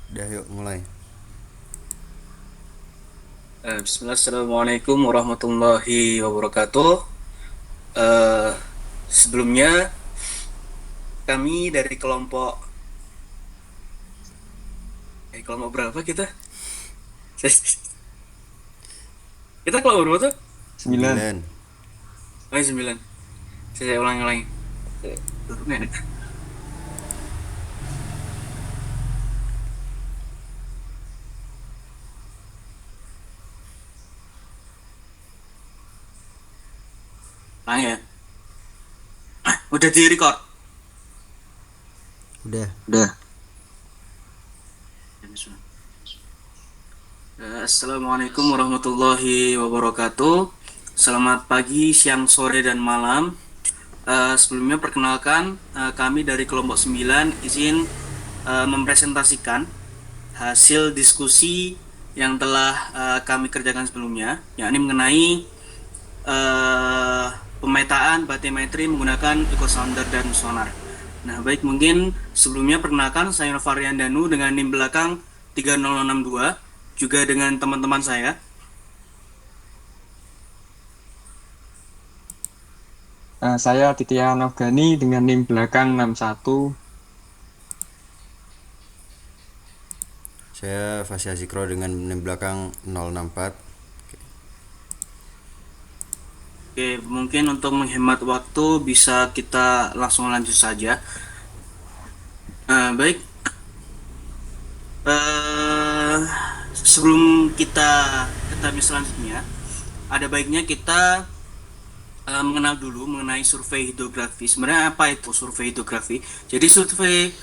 Udah yuk mulai. Bismillah, Assalamualaikum warahmatullahi wabarakatuh. Eh, Sebelumnya kami dari kelompok berapa kita? Kita kelompok berapa tuh? 9. 9. Oh, 9. Saya ulangi. Turunnya ada. Ulangi ya. Udah di record. Udah. Udah. Assalamualaikum warahmatullahi wabarakatuh. Selamat pagi, siang, sore, dan malam. Sebelumnya perkenalkan, kami dari kelompok 9 izin mempresentasikan hasil diskusi yang telah kami kerjakan sebelumnya, yakni mengenai uh, pemetaan bathymetri menggunakan echo sounder dan sonar. Nah, baik, mungkin sebelumnya perkenalkan saya Novarian Danu dengan NIM belakang 3062, juga dengan teman-teman saya. Saya Titya Novgani dengan NIM belakang 61. Saya Fasya Zikro dengan NIM belakang 064. Oke, mungkin untuk menghemat waktu bisa kita langsung lanjut saja. Baik, eh sebelum kita ke topik selanjutnya, ada baiknya kita mengenal dulu mengenai survei hidrografi. Sebenarnya apa itu survei hidrografi? Jadi survei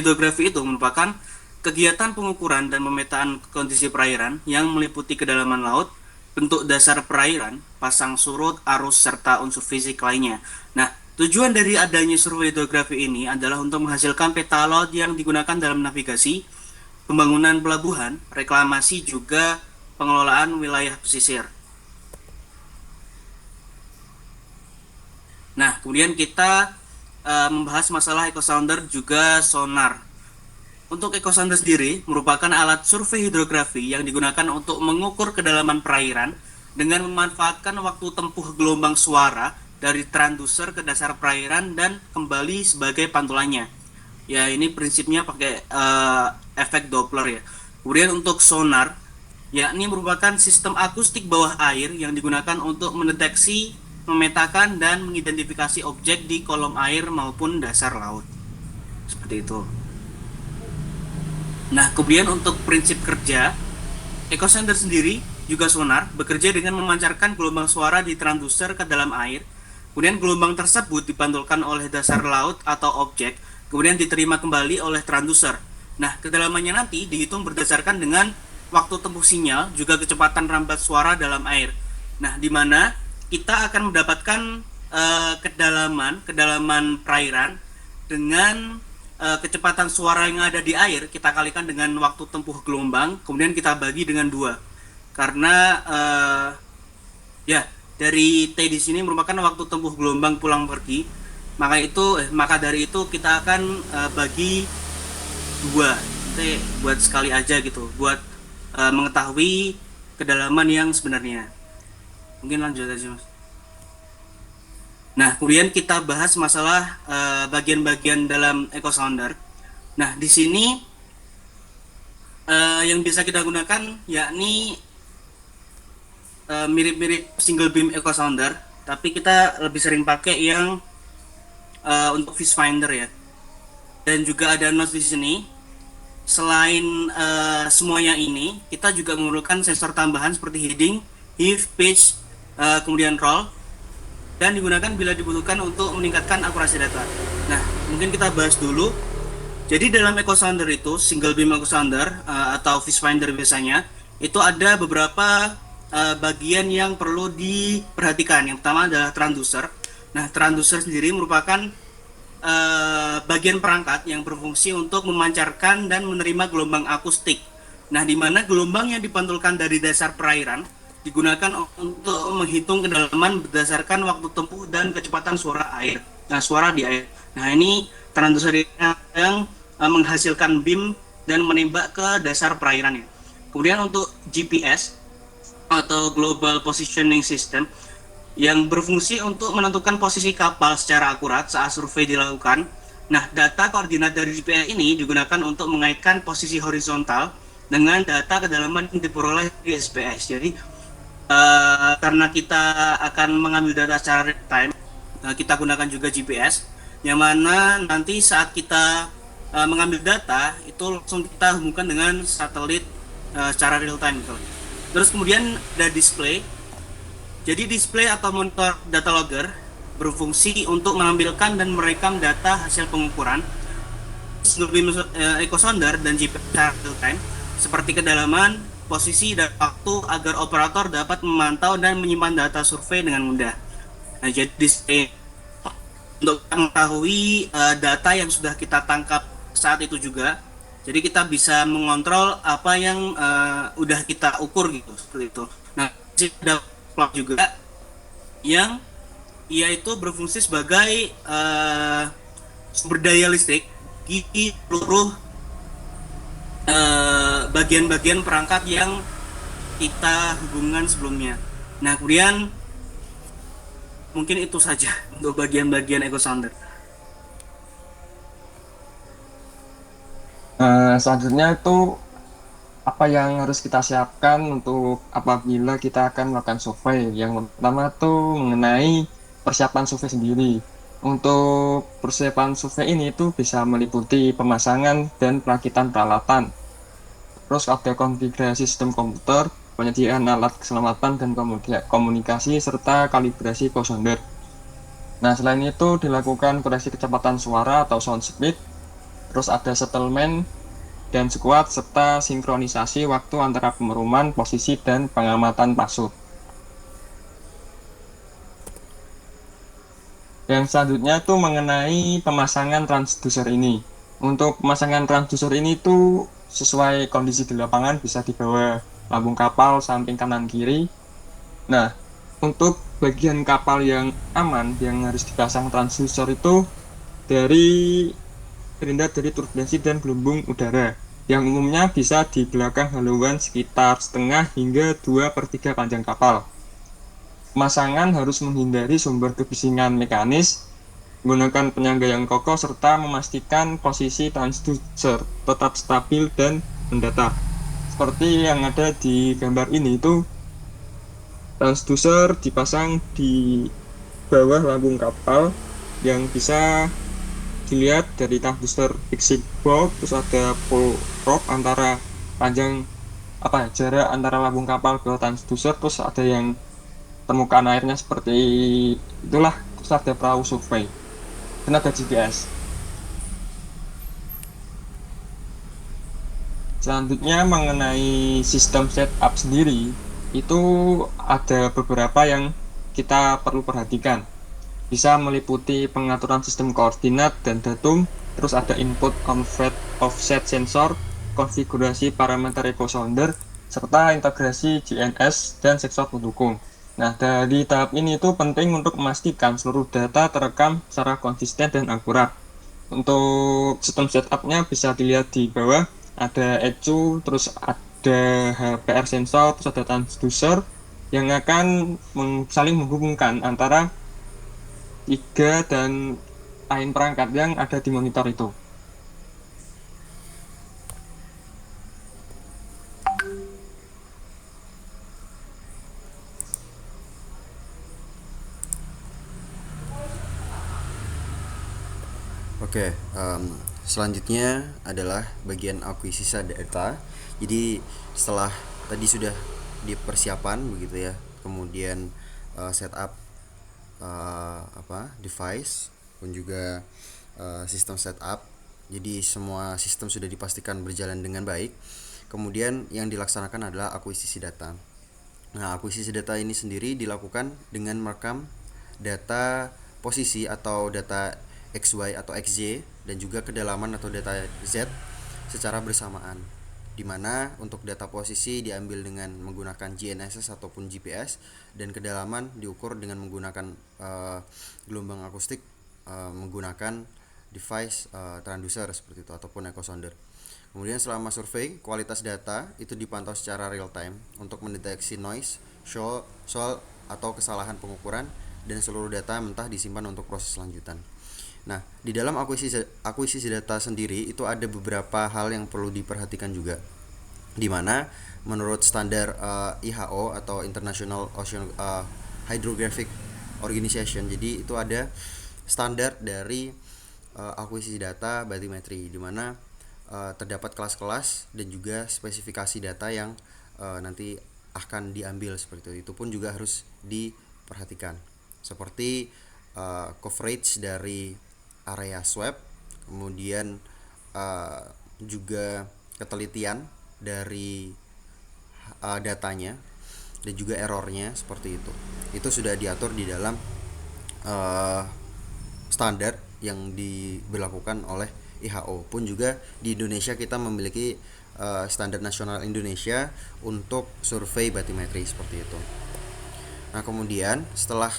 hidrografi itu merupakan kegiatan pengukuran dan pemetaan kondisi perairan yang meliputi kedalaman laut, bentuk dasar perairan, pasang surut, arus, serta unsur fisik lainnya. Nah, tujuan dari adanya survei hidrografi ini adalah untuk menghasilkan peta laut yang digunakan dalam navigasi, pembangunan pelabuhan, reklamasi, juga pengelolaan wilayah pesisir. Nah, kemudian kita membahas masalah echo sounder juga sonar. Untuk echo sounder sendiri merupakan alat survei hidrografi yang digunakan untuk mengukur kedalaman perairan dengan memanfaatkan waktu tempuh gelombang suara dari transducer ke dasar perairan dan kembali sebagai pantulannya. Ya, ini prinsipnya pakai efek Doppler ya. Kemudian untuk sonar, yakni merupakan sistem akustik bawah air yang digunakan untuk mendeteksi, memetakan, dan mengidentifikasi objek di kolom air maupun dasar laut. Seperti itu. Nah, kemudian untuk prinsip kerja, echo sounder sendiri juga sonar bekerja dengan memancarkan gelombang suara di transducer ke dalam air. Kemudian gelombang tersebut dipantulkan oleh dasar laut atau objek, kemudian diterima kembali oleh transducer. Nah, kedalamannya nanti dihitung berdasarkan dengan waktu tempuh sinyal, juga kecepatan rambat suara dalam air. Nah, di mana kita akan mendapatkan kedalaman perairan dengan kecepatan suara yang ada di air, kita kalikan dengan waktu tempuh gelombang, kemudian kita bagi dengan 2. Karena ya, dari T di sini merupakan waktu tempuh gelombang pulang pergi. Maka dari itu kita akan bagi 2. Nanti buat sekali aja gitu, buat mengetahui kedalaman yang sebenarnya. Mungkin lanjut aja, Mas. Nah, kemudian kita bahas masalah bagian-bagian dalam echo sounder. Nah, di sini yang bisa kita gunakan yakni mirip-mirip single beam echo sounder, tapi kita lebih sering pakai yang untuk fish finder ya. Dan juga ada notes di sini. Selain semuanya ini, kita juga memerlukan sensor tambahan seperti heading, heave, pitch, kemudian roll, dan digunakan bila dibutuhkan untuk meningkatkan akurasi data. Nah, mungkin kita bahas dulu. Jadi dalam echo sounder itu, single beam echo sounder atau fish finder biasanya, itu ada beberapa bagian yang perlu diperhatikan. Yang pertama adalah transducer. Nah, transducer sendiri merupakan bagian perangkat yang berfungsi untuk memancarkan dan menerima gelombang akustik. Nah, di mana gelombang yang dipantulkan dari dasar perairan digunakan untuk menghitung kedalaman berdasarkan waktu tempuh dan kecepatan suara air. Nah, suara di air. Nah, ini transducer yang menghasilkan beam dan menembak ke dasar perairan ya. Kemudian untuk GPS atau Global Positioning System yang berfungsi untuk menentukan posisi kapal secara akurat saat survei dilakukan. Nah, data koordinat dari GPS ini digunakan untuk mengaitkan posisi horizontal dengan data kedalaman yang diperoleh di SPS. Jadi, karena kita akan mengambil data secara real time, kita gunakan juga GPS, yang mana nanti saat kita mengambil data itu langsung kita hubungkan dengan satelit secara real time gitu. Terus kemudian ada display. Jadi display atau monitor data logger berfungsi untuk menampilkan dan merekam data hasil pengukuran echo sounder dan GPS secara real time seperti kedalaman, posisi, dan waktu agar operator dapat memantau dan menyimpan data survei dengan mudah. Nah, jadi display untuk mengetahui data yang sudah kita tangkap saat itu juga. Jadi kita bisa mengontrol apa yang udah kita ukur gitu seperti itu. Nah, ada juga yang ia itu berfungsi sebagai sumber daya listrik di seluruh bagian-bagian perangkat yang kita hubungkan sebelumnya. Nah, kemudian mungkin itu saja untuk bagian-bagian echo sounder. Selanjutnya itu apa yang harus kita siapkan untuk apabila kita akan melakukan survei. Yang pertama tuh mengenai persiapan survei sendiri. Untuk persiapan survei ini itu bisa meliputi pemasangan dan perakitan peralatan. Terus ada konfigurasi sistem komputer, penyediaan alat keselamatan dan komunikasi serta kalibrasi echo sounder. Nah, selain itu dilakukan koreksi kecepatan suara atau sound speed. Terus ada settlement dan squad serta sinkronisasi waktu antara pemeruman, posisi, dan pengamatan pasut. Yang selanjutnya itu mengenai pemasangan transducer ini. Untuk pemasangan transducer ini tuh sesuai kondisi di lapangan bisa di bawah lambung kapal samping kanan kiri. Nah, untuk bagian kapal yang aman yang harus dipasang transducer itu dari terhindar dari turbulensi dan gelembung udara yang umumnya bisa di belakang haluan sekitar setengah hingga 2/3 panjang kapal. Pemasangan harus menghindari sumber kebisingan mekanis, menggunakan penyangga yang kokoh, serta memastikan posisi transducer tetap stabil dan mendatar. Seperti yang ada di gambar ini itu, transducer dipasang di bawah lambung kapal yang bisa dilihat dari transducer fixing bolt, terus ada pull rope antara panjang jarak antara lambung kapal ke transducer, terus ada yang permukaan airnya seperti itulah, terus ada perahu survei dan ada GPS. Selanjutnya mengenai sistem setup sendiri itu ada beberapa yang kita perlu perhatikan. Bisa meliputi pengaturan sistem koordinat dan datum, terus ada input convert offset sensor, konfigurasi parameter echo sounder, serta integrasi GNS dan sensor pendukung. Nah, dari tahap ini itu penting untuk memastikan seluruh data terekam secara konsisten dan akurat. Untuk sistem setupnya bisa dilihat di bawah, ada ECU, terus ada HPR sensor, terus ada transducer yang akan saling menghubungkan antara 3 dan lain perangkat yang ada di monitor itu. Oke, selanjutnya adalah bagian akuisisi data. Jadi setelah tadi sudah di persiapan begitu ya, kemudian setup device pun juga sistem setup. Jadi semua sistem sudah dipastikan berjalan dengan baik. Kemudian yang dilaksanakan adalah akuisisi data. Nah, akuisisi data ini sendiri dilakukan dengan merekam data posisi atau data XY atau XY dan juga kedalaman atau data Z secara bersamaan. Di mana untuk data posisi diambil dengan menggunakan GNSS ataupun GPS dan kedalaman diukur dengan menggunakan gelombang akustik menggunakan device transducer seperti itu ataupun echo sounder. Kemudian selama survei, kualitas data itu dipantau secara real time untuk mendeteksi noise, shoal atau kesalahan pengukuran, dan seluruh data mentah disimpan untuk proses lanjutan. Nah, di dalam akuisisi data sendiri itu ada beberapa hal yang perlu diperhatikan juga, di mana menurut standar IHO atau International Ocean Hydrographic Organization, jadi itu ada standar dari akuisisi data bathymetry, di mana terdapat kelas-kelas dan juga spesifikasi data yang nanti akan diambil seperti itu. Itu pun juga harus diperhatikan, seperti coverage dari area swab, kemudian juga ketelitian dari datanya dan juga errornya seperti itu. Itu sudah diatur di dalam standar yang diberlakukan oleh IHO. Pun juga di Indonesia kita memiliki standar nasional Indonesia untuk survei bathymetry seperti itu. Nah, kemudian setelah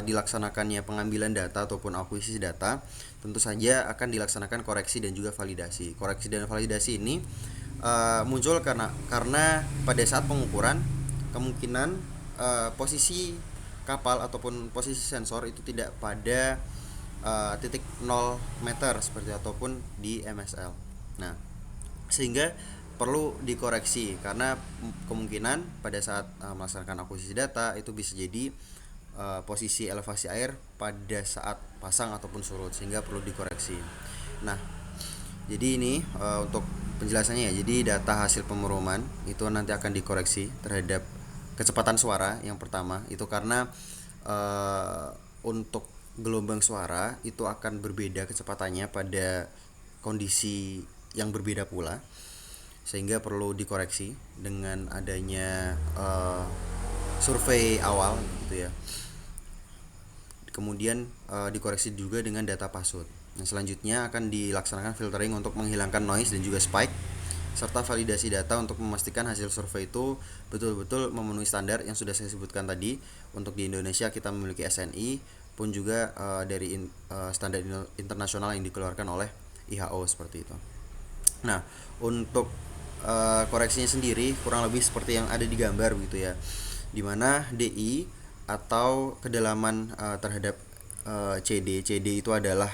dilaksanakannya pengambilan data ataupun akuisisi data, tentu saja akan dilaksanakan koreksi dan juga validasi. Koreksi dan validasi ini muncul karena pada saat pengukuran kemungkinan posisi kapal ataupun posisi sensor itu tidak pada titik 0 meter seperti ataupun di MSL. Nah, sehingga perlu dikoreksi karena kemungkinan pada saat melaksanakan akuisisi data itu bisa jadi posisi elevasi air pada saat pasang ataupun surut, sehingga perlu dikoreksi. Nah, jadi ini untuk penjelasannya ya. Jadi data hasil pemeroman itu nanti akan dikoreksi terhadap kecepatan suara yang pertama itu karena untuk gelombang suara itu akan berbeda kecepatannya pada kondisi yang berbeda pula, sehingga perlu dikoreksi dengan adanya survei awal gitu ya. Kemudian dikoreksi juga dengan data pasut. Nah, selanjutnya akan dilaksanakan filtering untuk menghilangkan noise dan juga spike, serta validasi data untuk memastikan hasil survei itu betul-betul memenuhi standar yang sudah saya sebutkan tadi. Untuk di Indonesia kita memiliki SNI, pun juga dari standar internasional yang dikeluarkan oleh IHO seperti itu. Nah, untuk koreksinya sendiri kurang lebih seperti yang ada di gambar gitu ya, dimana DI atau kedalaman terhadap CD itu adalah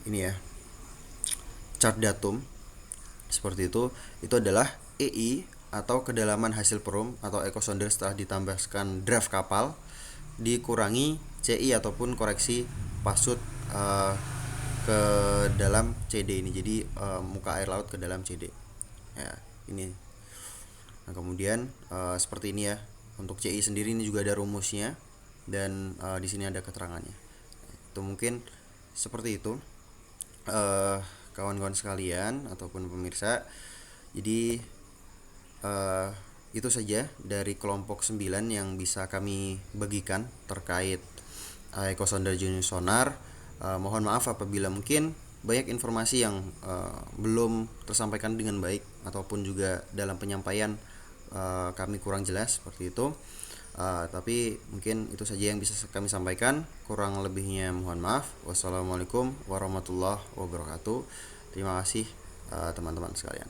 ini ya, chart datum seperti itu adalah EI atau kedalaman hasil perum atau echo sounder setelah ditambahkan draft kapal dikurangi CI ataupun koreksi pasut ke dalam CD ini. Jadi muka air laut ke dalam CD ya, ini. Nah, kemudian seperti ini ya. Untuk CI sendiri ini juga ada rumusnya dan di sini ada keterangannya. Itu mungkin seperti itu kawan-kawan sekalian ataupun pemirsa. Jadi itu saja dari kelompok 9 yang bisa kami bagikan terkait echo sounder jenis sonar. Mohon maaf apabila mungkin banyak informasi yang belum tersampaikan dengan baik ataupun juga dalam penyampaian kami kurang jelas seperti itu. Tapi mungkin itu saja yang bisa kami sampaikan. Kurang lebihnya mohon maaf. Wassalamualaikum warahmatullahi wabarakatuh. Terima kasih teman-teman sekalian.